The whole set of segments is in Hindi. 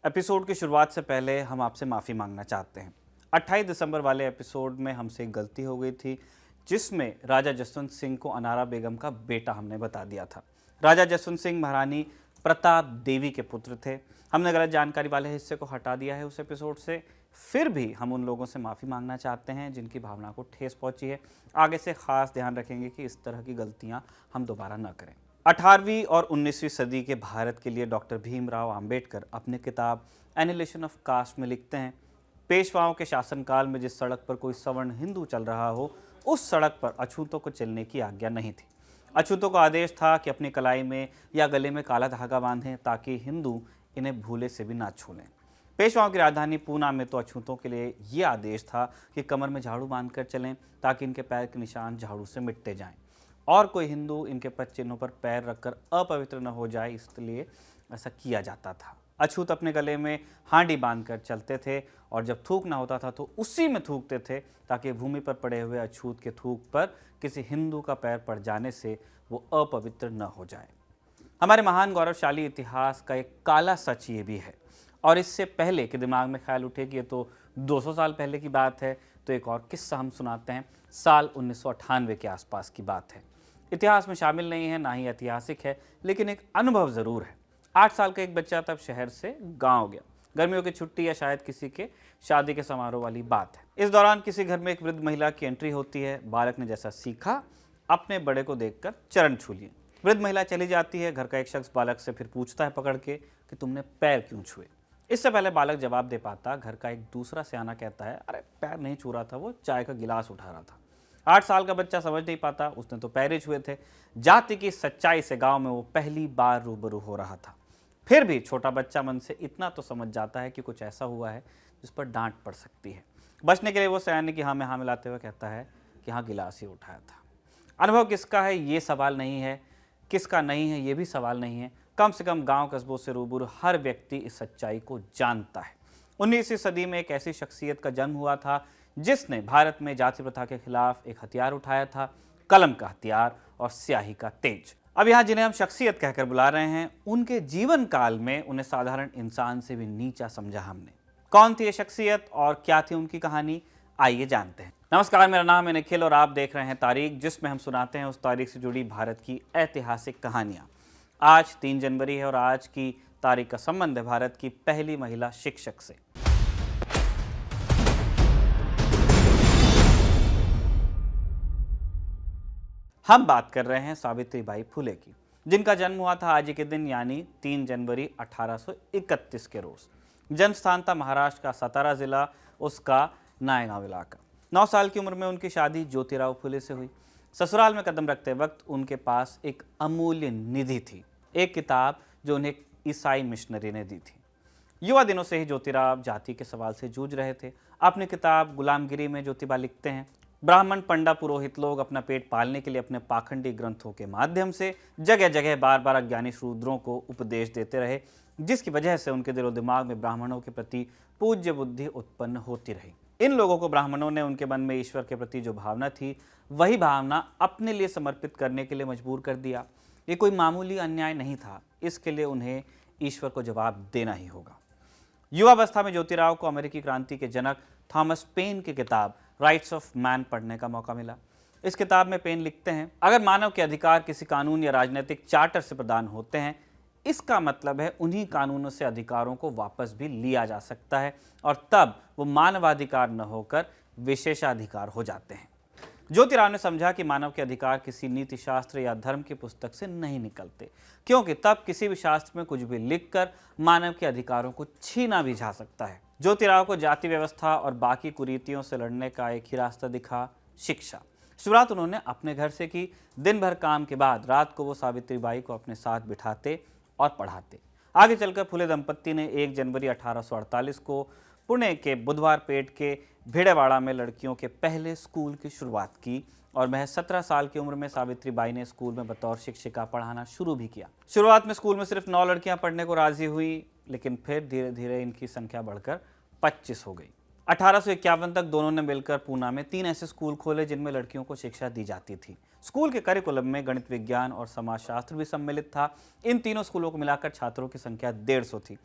एपिसोड की शुरुआत से पहले हम आपसे माफ़ी मांगना चाहते हैं। 28 दिसंबर वाले एपिसोड में हमसे एक गलती हो गई थी, जिसमें राजा जसवंत सिंह को अनारा बेगम का बेटा हमने बता दिया था। राजा जसवंत सिंह महारानी प्रताप देवी के पुत्र थे। हमने गलत जानकारी वाले हिस्से को हटा दिया है उस एपिसोड से। फिर भी हम उन लोगों से माफ़ी मांगना चाहते हैं जिनकी भावना को ठेस पहुंची है। आगे से खास ध्यान रखेंगे कि इस तरह की गलतियां हम दोबारा न करें। 18वीं और 19वीं सदी के भारत के लिए डॉक्टर भीमराव अंबेडकर अपनी किताब एनिलेशन ऑफ कास्ट में लिखते हैं, पेशवाओं के शासनकाल में जिस सड़क पर कोई सवर्ण हिंदू चल रहा हो, उस सड़क पर अछूतों को चलने की आज्ञा नहीं थी। अछूतों को आदेश था कि अपनी कलाई में या गले में काला धागा बांधें ताकि हिंदू इन्हें भूले से भी ना छू लें। पेशवाओं की राजधानी पूना में तो अछूतों के लिए ये आदेश था कि कमर में झाड़ू बांधकर चलें ताकि इनके पैर के निशान झाड़ू से मिटते जाएं और कोई हिंदू इनके पद चिन्हों पर पैर रखकर अपवित्र न हो जाए, इसलिए ऐसा किया जाता था। अछूत अपने गले में हांडी बांधकर चलते थे और जब थूक ना होता था तो उसी में थूकते थे ताकि भूमि पर पड़े हुए अछूत के थूक पर किसी हिंदू का पैर पड़ जाने से वो अपवित्र न हो जाए। हमारे महान गौरवशाली इतिहास का एक काला सच ये भी है, और इससे पहले कि दिमाग में ख्याल उठे कि ये तो 200 साल पहले की बात है, तो एक और किस्सा हम सुनाते हैं। साल 1998 के आसपास की बात है। इतिहास में शामिल नहीं है, ना ही ऐतिहासिक है, लेकिन एक अनुभव ज़रूर है। 8 साल का एक बच्चा तब शहर से गांव गया। गर्मियों की छुट्टी या शायद किसी के शादी के समारोह वाली बात है। इस दौरान किसी घर में एक वृद्ध महिला की एंट्री होती है। बालक ने जैसा सीखा, अपने बड़े को देखकर चरण छू लिए। वृद्ध महिला चली जाती है। घर का एक शख्स बालक से फिर पूछता है पकड़ के कि तुमने पैर क्यों छुए। इससे पहले बालक जवाब दे पाता, घर का एक दूसरा सियाना कहता है, अरे पैर नहीं छू रहा था, वो चाय का गिलास उठा रहा था। 8 साल का बच्चा समझ नहीं पाता, उसने तो पैर ही छुए थे। जाति की सच्चाई से गांव में वो पहली बार रूबरू हो रहा था। फिर भी छोटा बच्चा मन से इतना तो समझ जाता है कि कुछ ऐसा हुआ है जिस पर डांट पड़ सकती है। बचने के लिए वो सयाने की हाँ में हाँ मिलाते हुए कहता है कि हाँ, गिलास ही उठाया था। अनुभव किसका है ये सवाल नहीं है, किसका नहीं है ये भी सवाल नहीं है। कम से कम गांव कस्बों से रूबरू हर व्यक्ति इस सच्चाई को जानता है। 19वीं सदी में एक ऐसी शख्सियत का जन्म हुआ था जिसने भारत में जाति प्रथा के खिलाफ एक हथियार उठाया था, कलम का हथियार और स्याही का तेज। अब यहाँ जिन्हें हम शख्सियत कहकर बुला रहे हैं, उनके जीवन काल में उन्हें साधारण इंसान से भी नीचा समझा हमने। कौन थी ये शख्सियत और क्या थी उनकी कहानी, आइए जानते हैं। नमस्कार, मेरा नाम है निखिल और आप देख रहे हैं तारीख, जिसमें हम सुनाते हैं उस तारीख से जुड़ी भारत की ऐतिहासिक कहानियाँ। आज 3 जनवरी है और आज की तारीख का संबंध है भारत की पहली महिला शिक्षक से। हम बात कर रहे हैं सावित्रीबाई फुले की, जिनका जन्म हुआ था आज ही के दिन यानी 3 जनवरी 1831 के रोज। जन्म स्थान था महाराष्ट्र का सातारा जिला, उसका नायगांव इलाका। 9 साल की उम्र में उनकी शादी ज्योतिराव फुले से हुई। ससुराल में कदम रखते वक्त उनके पास एक अमूल्य निधि थी, एक किताब जो उन्हें ईसाई मिशनरी ने दी थी। युवा दिनों से ही ज्योतिराव जाति के सवाल से जूझ रहे थे। अपनी किताब गुलामगिरी में ज्योतिबा लिखते हैं, ब्राह्मण पंडा पुरोहित लोग अपना पेट पालने के लिए अपने पाखंडी ग्रंथों के माध्यम से जगह जगह बार बार अज्ञानी शूद्रों को उपदेश देते रहे, जिसकी वजह से उनके दिलो दिमाग में ब्राह्मणों के प्रति पूज्य बुद्धि उत्पन्न होती रही। इन लोगों को ब्राह्मणों ने उनके मन में ईश्वर के प्रति जो भावना थी, वही भावना अपने लिए समर्पित करने के लिए मजबूर कर दिया। ये कोई मामूली अन्याय नहीं था, इसके लिए उन्हें ईश्वर को जवाब देना ही होगा। युवावस्था में ज्योतिराव को अमेरिकी क्रांति के जनक थॉमस पेन की किताब राइट्स ऑफ मैन पढ़ने का मौका मिला। इस किताब में पेन लिखते हैं, अगर मानव के अधिकार किसी कानून या राजनीतिक चार्टर से प्रदान होते हैं, इसका मतलब है उन्हीं कानूनों से अधिकारों को वापस भी लिया जा सकता है और तब वो मानवाधिकार न होकर विशेषाधिकार हो जाते हैं। ज्योतिराव ने समझा कि मानव के अधिकार किसी नीति शास्त्र या धर्म की पुस्तक से नहीं निकलते, क्योंकि तब किसी भी शास्त्र में कुछ भी लिखकर मानव के अधिकारों को छीना भी जा सकता है। ज्योतिराव को जाति व्यवस्था और बाकी कुरीतियों से लड़ने का एक ही रास्ता दिखा, शिक्षा। शुरुआत उन्होंने अपने घर से की। दिन भर काम के बाद रात को वो सावित्रीबाई को अपने साथ बिठाते और पढ़ाते। आगे चलकर फुले दंपत्ति ने 1 जनवरी 1848 को पुणे के बुधवार पेट के भिड़ेवाड़ा में लड़कियों के पहले स्कूल की शुरुआत की और महज 17 साल की उम्र में सावित्रीबाई ने स्कूल में बतौर शिक्षिका पढ़ाना शुरू भी किया। शुरुआत में स्कूल में सिर्फ 9 लड़कियां पढ़ने को राजी हुई, लेकिन फिर धीरे धीरे इनकी संख्या बढ़कर 25 हो गई। 1851 तक दोनों ने मिलकर पूना में 3 ऐसे स्कूल खोले जिनमें लड़कियों को शिक्षा दी जाती थी। स्कूल के करिकुलम में गणित, विज्ञान और समाजशास्त्र भी सम्मिलित था। इन तीनों स्कूलों को मिलाकर छात्रों की संख्या 150 थी।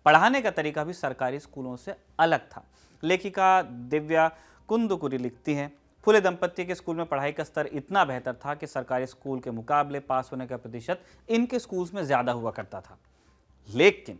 पढ़ाने का तरीका भी सरकारी स्कूलों से अलग था। लेखिका दिव्या कुंदुकुरी लिखती हैं, फुले दंपत्ति के स्कूल में पढ़ाई का स्तर इतना बेहतर था कि सरकारी स्कूल के मुकाबले पास होने का प्रतिशत इनके स्कूल्स में ज़्यादा हुआ करता था। लेकिन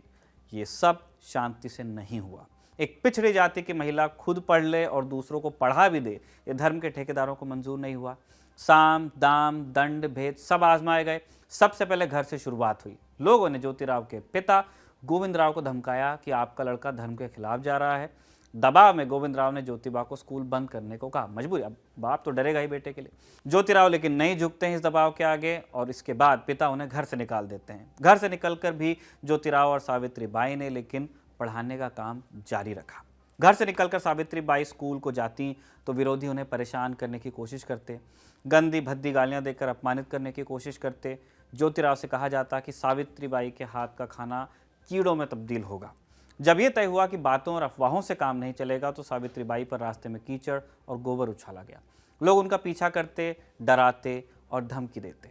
ये सब शांति से नहीं हुआ। एक पिछड़ी जाति की महिला खुद पढ़ ले और दूसरों को पढ़ा भी दे, ये धर्म के ठेकेदारों को मंजूर नहीं हुआ। साम, दाम, दंड, भेद सब आजमाए गए। सबसे पहले घर से शुरुआत हुई। लोगों ने ज्योतिराव के पिता गोविंद राव को धमकाया कि आपका लड़का धर्म के खिलाफ जा रहा है। दबाव में गोविंद राव ने ज्योतिबा को स्कूल बंद करने को कहा। मजबूरी, अब बाप तो डरेगा ही बेटे के लिए। ज्योतिराव लेकिन नहीं झुकते हैं इस दबाव के आगे और इसके बाद पिता उन्हें घर से निकाल देते हैं। घर से निकलकर भी ज्योतिराव और सावित्रीबाई ने लेकिन पढ़ाने का काम जारी रखा। घर से निकलकर सावित्रीबाई स्कूल को जाती तो विरोधी उन्हें परेशान करने की कोशिश करते, गंदी भद्दी गालियां देकर अपमानित करने की कोशिश करते। ज्योतिराव से कहा जाता कि सावित्रीबाई के हाथ का खाना कीड़ों में तब्दील होगा। जब यह तय हुआ कि बातों और अफवाहों से काम नहीं चलेगा तो सावित्रीबाई पर रास्ते में कीचड़ और गोबर उछाला गया। लोग उनका पीछा करते, डराते और धमकी देते।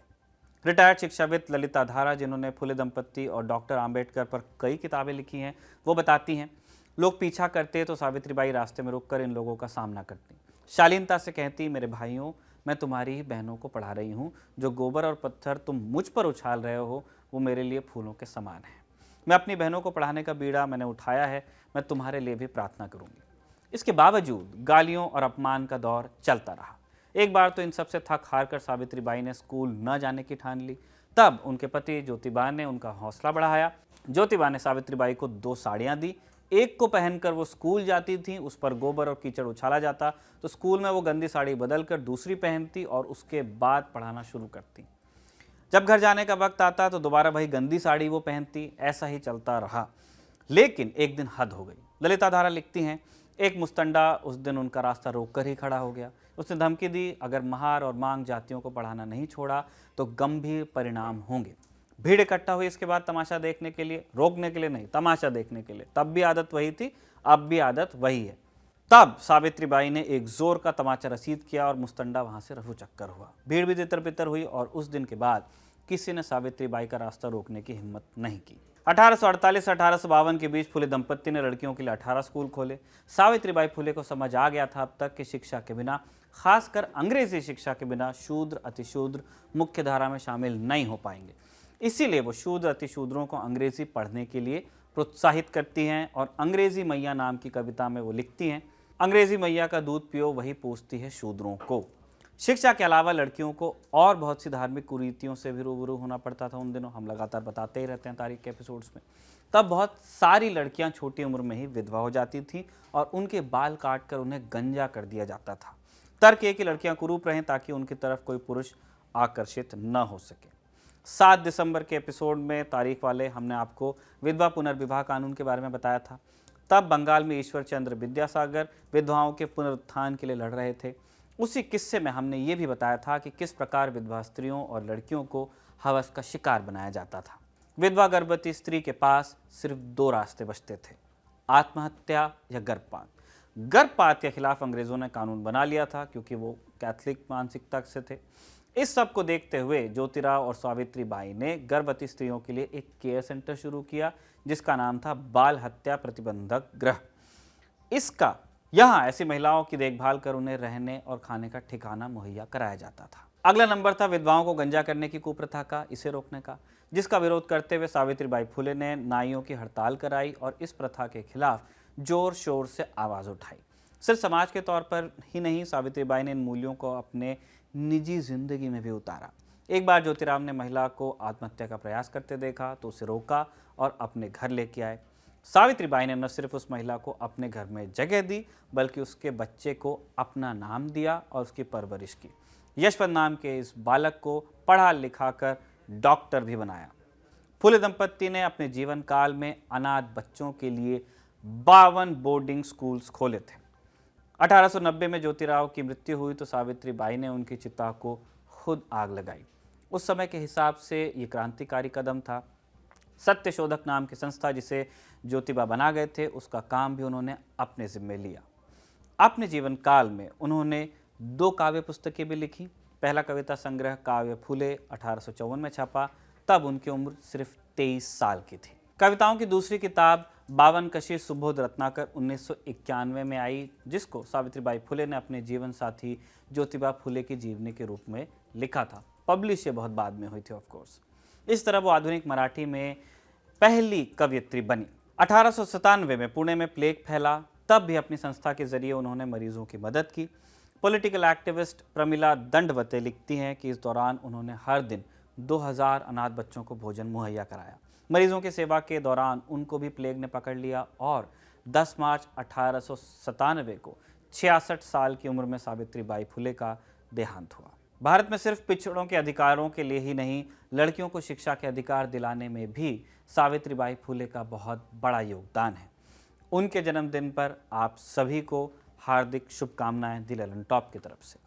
रिटायर्ड शिक्षाविद ललिता धारा, जिन्होंने फुले दंपत्ति और डॉक्टर आंबेडकर पर कई किताबें लिखी हैं, वो बताती हैं, लोग पीछा करते तो सावित्रीबाई रास्ते में रुककर इन लोगों का सामना करती। शालीनता से कहती, मेरे भाइयों, मैं तुम्हारी ही बहनों को पढ़ा रही हूँ। जो गोबर और पत्थर तुम मुझ पर उछाल रहे हो वो मेरे लिए फूलों के समान है। मैं अपनी बहनों को पढ़ाने का बीड़ा मैंने उठाया है, मैं तुम्हारे लिए भी प्रार्थना करूंगी। इसके बावजूद गालियों और अपमान का दौर चलता रहा। एक बार तो इन सबसे थक हार कर सावित्रीबाई ने स्कूल न जाने की ठान ली। तब उनके पति ज्योतिबा ने उनका हौसला बढ़ाया। ज्योतिबा ने सावित्रीबाई को 2 साड़ियाँ दी। एक को पहनकर वो स्कूल जाती थी, उस पर गोबर और कीचड़ उछाला जाता तो स्कूल में वो गंदी साड़ी बदलकर दूसरी पहनती और उसके बाद पढ़ाना शुरू करती। जब घर जाने का वक्त आता तो दोबारा वही गंदी साड़ी वो पहनती। ऐसा ही चलता रहा। लेकिन एक दिन हद हो गई। ललिता धारा लिखती हैं, एक मुस्तंडा उस दिन उनका रास्ता रोककर ही खड़ा हो गया। उसने धमकी दी, अगर महार और मांग जातियों को पढ़ाना नहीं छोड़ा तो गंभीर परिणाम होंगे। भीड़ इकट्ठा हुई इसके बाद तमाशा देखने के लिए, रोकने के लिए नहीं, तमाशा देखने के लिए। तब भी आदत वही थी, अब भी आदत वही है। तब सावित्रीबाई ने एक जोर का तमाचा रसीद किया और मुस्तंडा वहां से रफू चक्कर हुआ। भीड़ भी तितर बितर हुई और उस दिन के बाद किसी ने सावित्रीबाई का रास्ता रोकने की हिम्मत नहीं की। 1848 से 1852 के बीच फुले दंपत्ति ने लड़कियों के लिए 18 स्कूल खोले। सावित्रीबाई फुले को समझ आ गया था अब तक कि शिक्षा के बिना, खासकर अंग्रेजी शिक्षा के बिना, शूद्र अतिशूद्र मुख्य धारा में शामिल नहीं हो पाएंगे। इसीलिए वो शूद्र अतिशूद्रों को अंग्रेजी पढ़ने के लिए प्रोत्साहित करती हैं और अंग्रेजी मैया नाम की कविता में वो लिखती हैं, अंग्रेजी मैया का दूध पियो वही पूछती है शूद्रों को। शिक्षा के अलावा लड़कियों को और बहुत सी धार्मिक कुरीतियों से भी रूबरू होना पड़ता था उन दिनों। हम लगातार बताते ही रहते हैं तारीख के एपिसोड्स में। तब बहुत सारी लड़कियां छोटी उम्र में ही विधवा हो जाती थीं और उनके बाल काटकर उन्हें गंजा कर दिया जाता था। तर्क ये कि लड़कियां कुरूप रहें ताकि उनकी तरफ कोई पुरुष आकर्षित न हो सके। 7 दिसंबर के एपिसोड में तारीख वाले हमने आपको विधवा पुनर्विवाह कानून के बारे में बताया था। तब बंगाल में ईश्वर चंद्र विद्यासागर विधवाओं के पुनरुत्थान के लिए लड़ रहे थे। उसी किस्से में हमने ये भी बताया था कि किस प्रकार विधवा स्त्रियों और लड़कियों को हवस का शिकार बनाया जाता था। विधवा गर्भवती स्त्री के पास सिर्फ 2 रास्ते बचते थे, आत्महत्या या गर्भपात। गर्भपात के खिलाफ अंग्रेजों ने कानून बना लिया था क्योंकि वो कैथोलिक मानसिकता से थे। इस सब को देखते हुए ज्योतिराव और सावित्रीबाई ने गर्भवती स्त्रियों के लिए एक केयर सेंटर शुरू किया जिसका नाम था बाल हत्या प्रतिबंधक गृह। यहाँ ऐसी महिलाओं की देखभाल कर उन्हें रहने और खाने का ठिकाना मुहैया कराया जाता था। अगला नंबर था विधवाओं को गंजा करने की कुप्रथा का, इसे रोकने का, जिसका विरोध करते हुए सावित्रीबाई फुले ने नाइयों की हड़ताल कराई और इस प्रथा के खिलाफ जोर शोर से आवाज उठाई। सिर्फ समाज के तौर पर ही नहीं, सावित्रीबाई ने इन मूल्यों को अपने निजी जिंदगी में भी उतारा। एक बार ज्योतिराव ने महिला को आत्महत्या का प्रयास करते देखा तो उसे रोका और अपने घर लेके आए। सावित्रीबाई ने न सिर्फ उस महिला को अपने घर में जगह दी बल्कि उसके बच्चे को अपना नाम दिया और उसकी परवरिश की। यशवंत नाम के इस बालक को पढ़ा लिखा कर डॉक्टर भी बनाया। फुले दंपत्ति ने अपने जीवन काल में अनाथ बच्चों के लिए 52 बोर्डिंग स्कूल्स खोले थे। 1890 में ज्योतिराव की मृत्यु हुई तो सावित्रीबाई ने उनकी चिता को खुद आग लगाई। उस समय के हिसाब से ये क्रांतिकारी कदम था। सत्य शोधक नाम की संस्था जिसे ज्योतिबा बना गए थे, उसका काम भी उन्होंने अपने जिम्मे लिया। अपने जीवन काल में उन्होंने 2 काव्य पुस्तकें भी लिखी। पहला कविता संग्रह काव्य फूले 1854 में छपा, तब उनकी उम्र सिर्फ 23 साल की थी। कविताओं की दूसरी किताब बावन कशी सुबोध रत्नाकर 1991 में आई, जिसको सावित्रीबाई फुले ने अपने जीवन साथी ज्योतिबा फुले की जीवनी के रूप में लिखा था। पब्लिश ये बहुत बाद में हुई थी ऑफ कोर्स। इस तरह वो आधुनिक मराठी में पहली कवयित्री बनी। 1897 में पुणे में प्लेग फैला, तब भी अपनी संस्था के जरिए उन्होंने मरीजों की मदद की। पॉलिटिकल एक्टिविस्ट प्रमिला दंडवते लिखती हैं कि इस दौरान उन्होंने हर दिन 2000 अनाथ बच्चों को भोजन मुहैया कराया। मरीजों की सेवा के दौरान उनको भी प्लेग ने पकड़ लिया और 10 मार्च 1897 को 66 साल की उम्र में सावित्रीबाई फुले का देहांत हुआ। भारत में सिर्फ पिछड़ों के अधिकारों के लिए ही नहीं, लड़कियों को शिक्षा के अधिकार दिलाने में भी सावित्रीबाई फुले का बहुत बड़ा योगदान है। उनके जन्मदिन पर आप सभी को हार्दिक शुभकामनाएं दी ललन टॉप की तरफ से।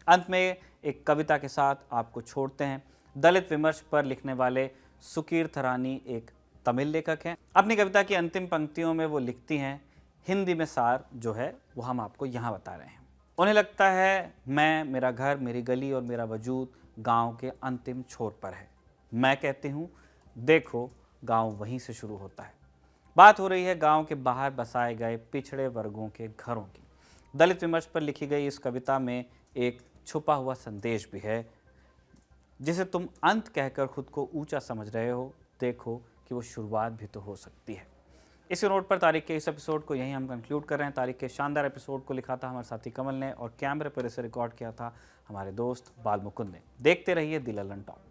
अंत में एक कविता के साथ आपको छोड़ते हैं। दलित विमर्श पर लिखने वाले सुकीर्थ रानी एक तमिल लेखक हैं। अपनी कविता की अंतिम पंक्तियों में वो लिखती हैं, हिंदी में सार जो है वो हम आपको यहाँ बता रहे हैं। उन्हें लगता है मैं, मेरा घर, मेरी गली और मेरा वजूद गांव के अंतिम छोर पर है। मैं कहती हूँ देखो गांव वहीं से शुरू होता है। बात हो रही है गांव के बाहर बसाए गए पिछड़े वर्गों के घरों की। दलित विमर्श पर लिखी गई इस कविता में एक छुपा हुआ संदेश भी है, जिसे तुम अंत कहकर खुद को ऊंचा समझ रहे हो, देखो कि वो शुरुआत भी तो हो सकती है। इसी नोट पर तारीख के इस एपिसोड को यहीं हम कंक्लूड कर रहे हैं। तारीख के शानदार एपिसोड को लिखा था हमारे साथी कमल ने और कैमरे पर इसे रिकॉर्ड किया था हमारे दोस्त बाल मुकुंद ने। देखते रहिए दी ललन टॉप।